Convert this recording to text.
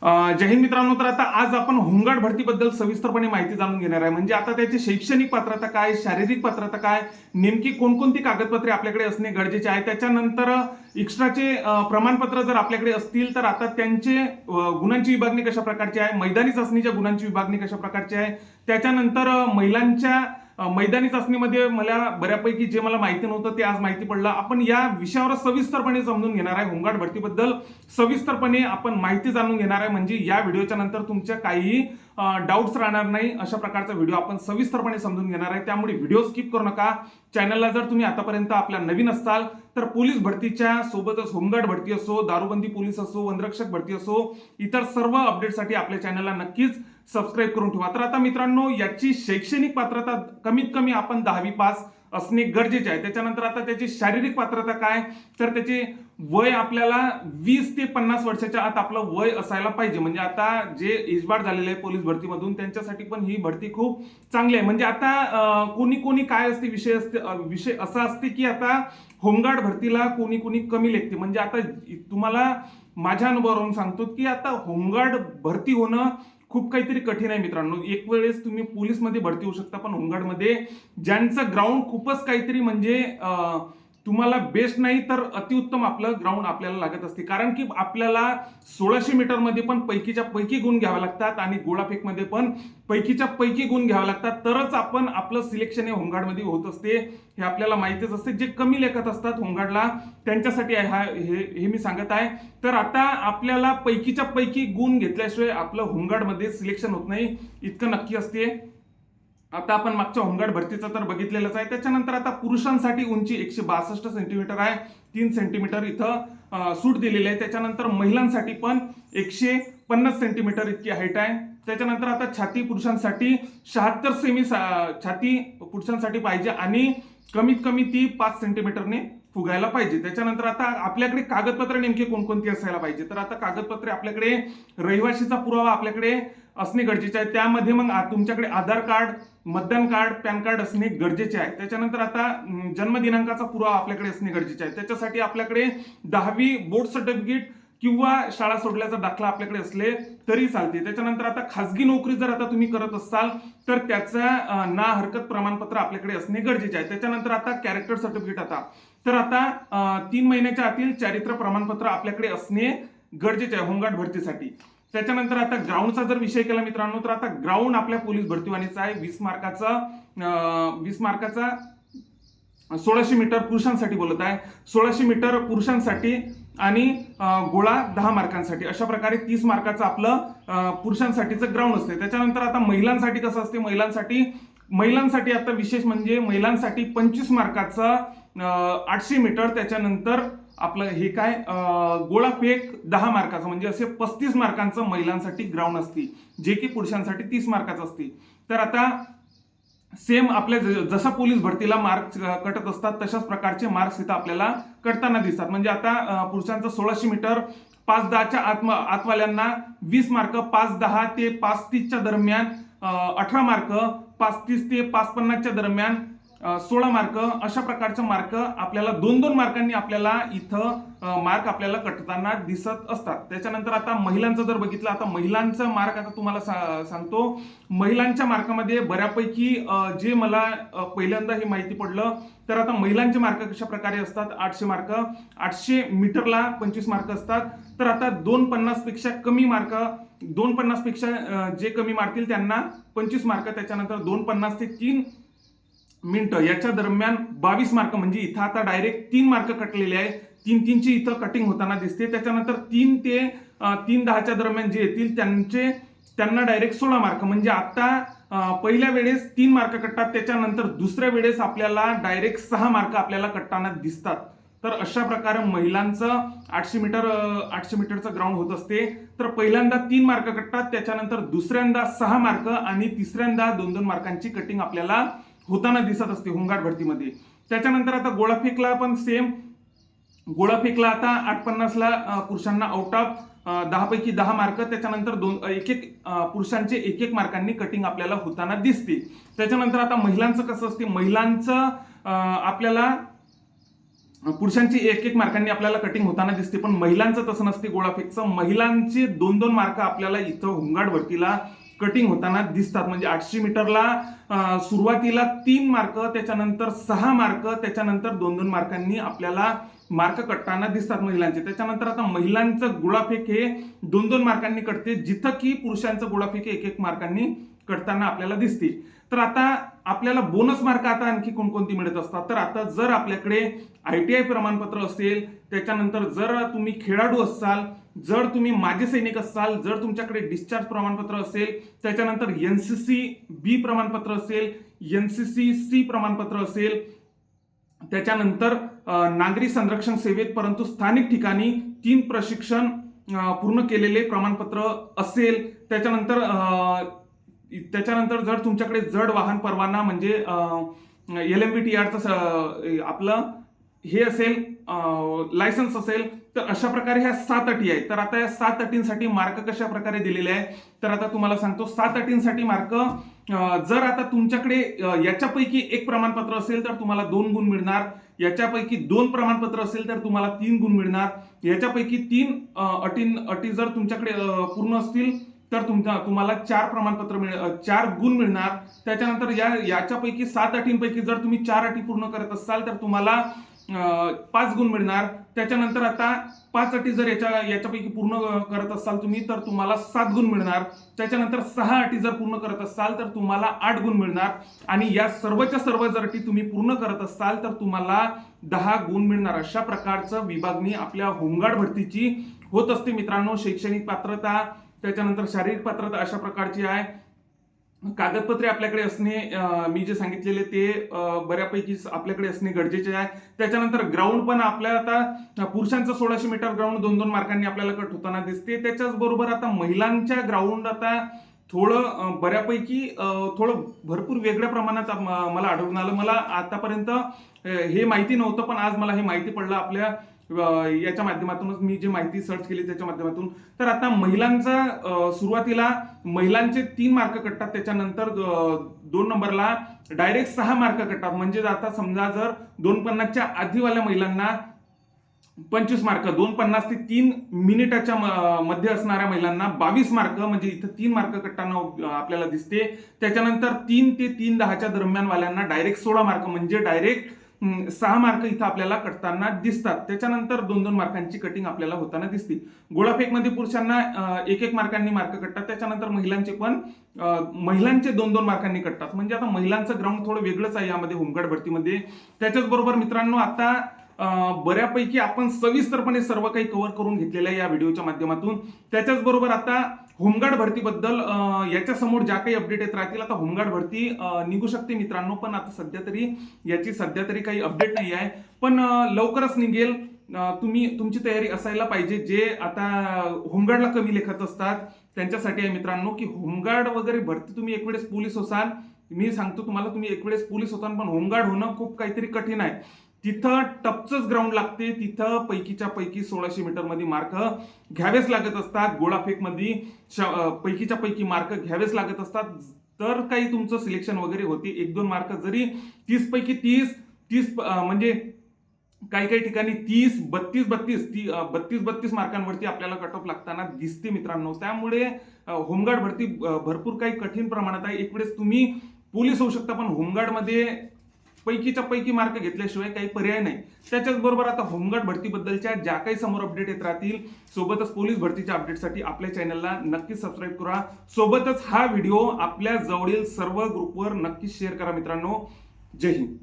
जय हिंद मित्रांनो. तर आता आज आपण होमगार्ड भरतीबद्दल सविस्तरपणे माहिती जाणून घेणार आहे. म्हणजे आता त्याची शैक्षणिक पात्रता काय, शारीरिक पात्रता काय, नेमकी कोणकोणती कागदपत्रे आपल्याकडे असणे गरजेचे आहे, त्याच्यानंतर एक्स्ट्राचे प्रमाणपत्र जर आपल्याकडे असतील तर आता त्यांचे गुणांची विभागणी कशा प्रकारची आहे, मैदानी चाचणीच्या गुणांची विभागणी कशा प्रकारची आहे, त्याच्यानंतर महिलांच्या मैदानी चाचणीमध्ये मला बऱ्यापैकी जे मला माहिती नव्हतं ते आज माहिती पडलं. आपण या विषयावर सविस्तरपणे समजून घेणार आहे. होमगार्ड भरतीबद्दल सविस्तरपणे आपण माहिती जाणून घेणार आहे. म्हणजे या व्हिडिओच्या नंतर तुमच्या काही डाऊट्स राहणार नाही अशा प्रकारचा व्हिडिओ आपण सविस्तरपणे समजून घेणार आहे. त्यामुळे व्हिडिओ स्किप करू नका. चॅनलला जर तुम्ही आतापर्यंत आपल्या नवीन असाल तर पोलीस भरतीच्या सोबतच होमगार्ड भरती असो, दारूबंदी पोलीस असो, वनरक्षक भरती असो, इतर सर्व अपडेटसाठी आपल्या चॅनलला नक्कीच सबस्क्राईब करून ठेवा. तर आता मित्रांनो, याची शैक्षणिक पात्रता कमीत कमी आपण 10वी पास असणे गरजेचे आहे. त्याच्यानंतर आता त्याची शारीरिक पात्रता काय, तर त्याचे वय आपल्याला 20 ते 50 वर्षाच्या आत आपलं वय असायला पाहिजे. म्हणजे आता जे एजबार झालेले आहे पोलीस भरतीमधून त्यांच्यासाठी पण ही भरती खूप चांगली आहे. म्हणजे आता कोणी काय असते, विषय असा असते की आता होमगार्ड भरतीला कोणी कमी लेखते. म्हणजे आता तुम्हाला माझ्या अनुभवावरून सांगतो की आता होमगार्ड भरती होणं खूप काहीतरी कठीण आहे मित्रांनो. एक वेळेस तुम्ही पोलीसमध्ये भरती होऊ शकता, पण होमगार्डमध्ये ज्यांचं ग्राउंड खूपच काहीतरी म्हणजे तुम्हाला बेस्ट नाही तर अतिउत्तम आपलं ग्राउंड आपल्याला लागत असते. कारण की आपल्याला 1600 मीटरमध्ये पण पैकीच्या पैकी गुण घ्यावे लागतात आणि गोळाफेकमध्ये पण पैकीच्या पैकी गुण घ्यावे लागतात, तरच आपण आपलं सिलेक्शन हे होमगार्डमध्ये होत असते. हे आपल्याला माहितीच असते. जे कमी लेखत असतात होमगार्डला त्यांच्यासाठी हे मी सांगत आहे. तर आता आपल्याला पैकीच्या पैकी गुण घेतल्याशिवाय आपलं होमगार्डमध्ये सिलेक्शन होत नाही, इतकं नक्की असते. आता आपण मागच्या होमगार्ड भरतीचं तर बघितलेलंच आहे. त्याच्यानंतर आता पुरुषांसाठी उंची 162 सेंटीमीटर आहे, 3 सेंटीमीटर इथं सूट दिलेली आहे. त्याच्यानंतर महिलांसाठी पण 150 सेंटीमीटर इतकी हाईट आहे. त्याच्यानंतर आता छाती पुरुषांसाठी 76 सेमी छाती पुरुषांसाठी पाहिजे आणि कमीत कमी ती 5 सेंटीमीटरने फुगायला पाहिजे. त्याच्यानंतर आता आपल्याकडे कागदपत्रे नेमके कोणकोणती असायला पाहिजे, तर आता कागदपत्रे आपल्याकडे रहिवाशीचा पुरावा आपल्याकडे असणे गरजेचे आहे. त्यामध्ये मग तुमच्याकडे आधार कार्ड, मतदान कार्ड, पॅन कार्ड असणे गरजेचे आहे. त्याच्यानंतर आता जन्मदिनांकाचा पुरावा आपल्याकडे असणे गरजेचे आहे. त्याच्यासाठी आपल्याकडे 10वी बोर्ड सर्टिफिकेट किंवा शाळा सोडल्याचा दाखला आपल्याकडे असले तरी चालते. त्याच्यानंतर आता खासगी नोकरी जर आता तुम्ही करत असाल तर त्याचा ना हरकत प्रमाणपत्र आपल्याकडे असणे गरजेचे आहे. त्याच्यानंतर आता कॅरेक्टर सर्टिफिकेट तर आता 3 महिन्याच्या आतील चारित्र्य प्रमाणपत्र आपल्याकडे असणे गरजेचे आहे होमगार्ड भरतीसाठी. त्याच्यानंतर आता ग्राउंडचा जर विषय केला मित्रांनो, तर आता ग्राउंड आपल्या पोलीस भरतीवाणीचा आहे 20 मार्काचा 1600 मीटर पुरुषांसाठी बोलत आहे, 1600 मीटर पुरुषांसाठी आणि गोळा 10 मार्कांसाठी, अशा प्रकारे 30 मार्काचं आपलं पुरुषांसाठीचं ग्राउंड असते. त्याच्यानंतर आता महिलांसाठी कसं असते, महिलांसाठी आता विशेष म्हणजे महिलांसाठी 25 मार्काचं 800 मीटर, त्याच्यानंतर आपलं हे काय गोळाफेक 10 मार्काचं, म्हणजे असे 35 मार्कांचं महिलांसाठी ग्राउंड असते, जे की पुरुषांसाठी 30 मार्काचं असते. तर आता सेम आपल्या जसं पोलीस भरतीला मार्क्स कटत असतात तशाच प्रकारचे मार्क्स इथं आपल्याला कटताना दिसतात. म्हणजे आता पुरुषांचं 1600 मीटर 5-10च्या आतवाल्यांना 20 मार्क, 5-10 ते 5-30च्या दरम्यान 18 मार्क, 5-30 ते 5-50च्या दरम्यान 16 मार्क, अशा प्रकारचे मार्क आपल्याला 2-2 मार्कांनी आपल्याला इथं मार्क आपल्याला कटताना दिसत असतात. त्याच्यानंतर आता महिलांचं जर बघितलं, आता महिलांचा मार्क आता तुम्हाला सांगतो. महिलांच्या मार्कामध्ये बऱ्यापैकी जे मला पहिल्यांदा हे माहिती पडलं, तर आता महिलांचे मार्क कशा प्रकारे असतात, 800 मार्क, 800 मीटरला 25 मार्क असतात. तर आता 250 पेक्षा कमी मार्क, 250 पेक्षा जे कमी मारतील त्यांना 25 मार्क, त्याच्यानंतर 250 ते 3 मिनिटं याच्या दरम्यान 22 मार्क, म्हणजे इथं आता डायरेक्ट 3 मार्क कटलेले आहे, 3-3ची इथं कटिंग होताना दिसते. त्याच्यानंतर 3 ते 3-10च्या दरम्यान जे येतील त्यांना डायरेक्ट 16 मार्क, म्हणजे आता पहिल्या वेळेस 3 मार्क कटतात, त्याच्यानंतर दुसऱ्या वेळेस आपल्याला डायरेक्ट 6 मार्क आपल्याला कटताना दिसतात. तर अशा प्रकारे महिलांचं 800 मीटरचं ग्राउंड होत असते. तर पहिल्यांदा 3 मार्क कटतात, त्याच्यानंतर दुसऱ्यांदा 6 मार्क आणि तिसऱ्यांदा 2-2 मार्कांची कटिंग आपल्याला होताना दिसत असते होमगार्ड भरतीमध्ये. त्याच्यानंतर आता गोळाफेकला पण सेम, गोळाफेकला आता 850ला पुरुषांना आउट ऑफ 10 पैकी 10 मार्क, त्याच्यानंतर पुरुषांचे 1-1 मार्कांनी कटिंग आपल्याला होताना दिसते. त्याच्यानंतर आता महिलांचं कसं असते, महिलांचं आपल्याला पुरुषांची 1-1 मार्कांनी आपल्याला कटिंग होताना दिसते, पण महिलांचं तसं नसते. गोळाफेकचं महिलांचे 2-2 मार्क आपल्याला इथं होमगार्ड भरतीला कटिंग होताना दिसतात. म्हणजे 800 मीटरला सुरुवातीला 3 मार्क, त्याच्यानंतर 6 मार्क, त्याच्यानंतर 2-2 मार्कांनी आपल्याला मार्क कटताना दिसतात महिलांचे. त्याच्यानंतर आता महिलांचं गोळाफेक हे 2-2 मार्कांनी कटते, जिथं की पुरुषांचं गोळाफेक 1-1 मार्कांनी कटताना आपल्याला दिसते. तर आता आपल्याला बोनस मार्क आता आणखी कोणकोणती मिळत असतात. तर आता जर आपल्याकडे ITI प्रमाणपत्र असेल, त्याच्यानंतर जर तुम्ही खेळाडू असाल, जर तुम्ही माजी सैनिक असाल, जर तुमच्याकडे डिस्चार्ज प्रमाणपत्र असेल, त्याच्यानंतर NCC B प्रमाणपत्र असेल, NCC C प्रमाणपत्र असेल, त्याच्यानंतर नागरी संरक्षण सेवेत परंतु स्थानिक ठिकाणी 3 प्रशिक्षण पूर्ण केलेले प्रमाणपत्र असेल, त्याच्यानंतर जर तुमच्याकडे जड वाहन परवाना म्हणजे LMVTRचं आपलं हे असेल, लायसन्स असेल, तर अशा प्रकारे ह्या 7 अटी आहेत. तर आता या 7 अटींसाठी मार्क कशा प्रकारे दिलेले आहे, तर आता तुम्हाला सांगतो. 7 अटींसाठी मार्क, जर आता तुमच्याकडे याच्यापैकी 1 प्रमाणपत्र असेल तर तुम्हाला 2 गुण मिळणार, याच्यापैकी 2 प्रमाणपत्र असेल तर तुम्हाला 3 गुण मिळणार, याच्यापैकी 3 अटी जर तुमच्याकडे पूर्ण असतील तर तुम्हाला 4 गुण मिळणार. त्याच्यानंतर याच्यापैकी 7 अटींपैकी जर तुम्ही 4 अटी पूर्ण करत असाल तर तुम्हाला 5 गुण मिळणार. त्याच्यानंतर आता 5 अटी जर याच्यापैकी पूर्ण करत असाल तुम्ही तर तुम्हाला 7 गुण मिळणार. त्याच्यानंतर 6 अटी जर पूर्ण करत असाल तर तुम्हाला 8 गुण मिळणार. आणि या सर्वच्या सर्व जर अटी तुम्ही पूर्ण करत असाल तर तुम्हाला 10 गुण मिळणार. अशा प्रकारचं विभागणी आपल्या होमगार्ड भरतीची होत असते मित्रांनो. शैक्षणिक पात्रता, त्याच्यानंतर शारीरिक पात्रता अशा प्रकारची आहे. कागदपत्रे आपल्याकडे असणे, मी जे सांगितलेले ते बऱ्यापैकी आपल्याकडे असणे गरजेचे आहे. त्याच्यानंतर ग्राउंड पण आपल्या आता पुरुषांचं 1600 मीटर ग्राउंड 2-2 मार्कांनी आपल्याला कट होताना दिसते. त्याच्याच बरोबर आता महिलांच्या ग्राउंड आता थोडं बऱ्यापैकी थोडं भरपूर वेगळ्या प्रमाणात मला आढळून आलं. मला आतापर्यंत हे माहिती नव्हतं, पण आज मला हे माहिती पडलं आपल्या याच्या माध्यमातूनच, मी जी माहिती सर्च केली त्याच्या माध्यमातून. तर आता महिलांचा सुरुवातीला महिलांचे 3 मार्क कटतात, त्याच्यानंतर 2 नंबरला डायरेक्ट 6 मार्क कटतात. म्हणजे आता समजा जर 2:50च्या आधीवाल्या महिलांना 25 मार्क, 2:50 ते 3 मिनिटाच्या मध्ये असणाऱ्या महिलांना 22 मार्क, म्हणजे इथं 3 मार्क कटताना आपल्याला दिसते. त्याच्यानंतर 3 ते 3:10च्या दरम्यान वाल्यांना डायरेक्ट 16 मार्क, म्हणजे डायरेक्ट 6 मार्क इथं आपल्याला कटताना दिसतात. त्याच्यानंतर 2-2 मार्कांची कटिंग आपल्याला होताना दिसते. गोळाफेकमध्ये पुरुषांना 1-1 मार्कांनी मार्क कटतात. त्याच्यानंतर महिलांचे 2-2 मार्कांनी कटतात. म्हणजे आता महिलांचं ग्राउंड थोडं वेगळंच आहे यामध्ये होमगार्ड भरतीमध्ये. त्याच्याच बरोबर मित्रांनो आता बऱ्यापैकी आपण सविस्तरपणे सर्व काही कव्हर करून घेतलेलं आहे या व्हिडिओच्या माध्यमातून. त्याच्याच बरोबर आता होमगार्ड भरतीबद्दल याच्या समोर ज्या काही अपडेट येत राहतील, आता होमगार्ड भरती निघू शकते मित्रांनो, पण आता सध्या तरी काही अपडेट नाही आहे, पण लवकरच निघेल. तुमची तयारी असायला पाहिजे. जे आता होमगार्डला कमी लेखत असतात त्यांच्यासाठी आहे मित्रांनो, की होमगार्ड वगैरे भरती तुम्ही एक वेळेस पोलीस होसाल, मी सांगतो तुम्हाला, तुम्ही एक वेळेस पोलीस होताल, पण होमगार्ड होणं खूप काहीतरी कठीण आहे. तिथं टपचंच ग्राउंड लागते. तिथं पैकीच्या पैकी 1600 मीटर मध्ये मार्क घ्यावेच लागत असतात. गोळाफेकमध्ये पैकीच्या पैकी मार्क घ्यावेच लागत असतात. तर काही तुमचं सिलेक्शन वगैरे होते. 1-2 मार्क जरी 30 पैकी 30 म्हणजे काही ठिकाणी 32 मार्कांवरती आपल्याला कट ऑफ लागताना दिसते मित्रांनो. त्यामुळे होमगार्ड भरती भरपूर काही कठीण प्रमाणात आहे. एक वेळेस तुम्ही पोलीस होऊ शकता, पण होमगार्डमध्ये पैकीच्या पैकी मार्क घेतल्याशिवाय काही पर्याय नाही. त्याच्याच बरोबर आता होमगार्ड भरतीबद्दलच्या ज्या काही समोर अपडेट येत राहतील, सोबतच पोलीस भरतीच्या अपडेटसाठी आपल्या चॅनलला नक्कीच सबस्क्राईब करा. सोबतच हा व्हिडिओ आपल्या जवळील सर्व ग्रुपवर नक्कीच शेअर करा मित्रांनो. जय हिंद.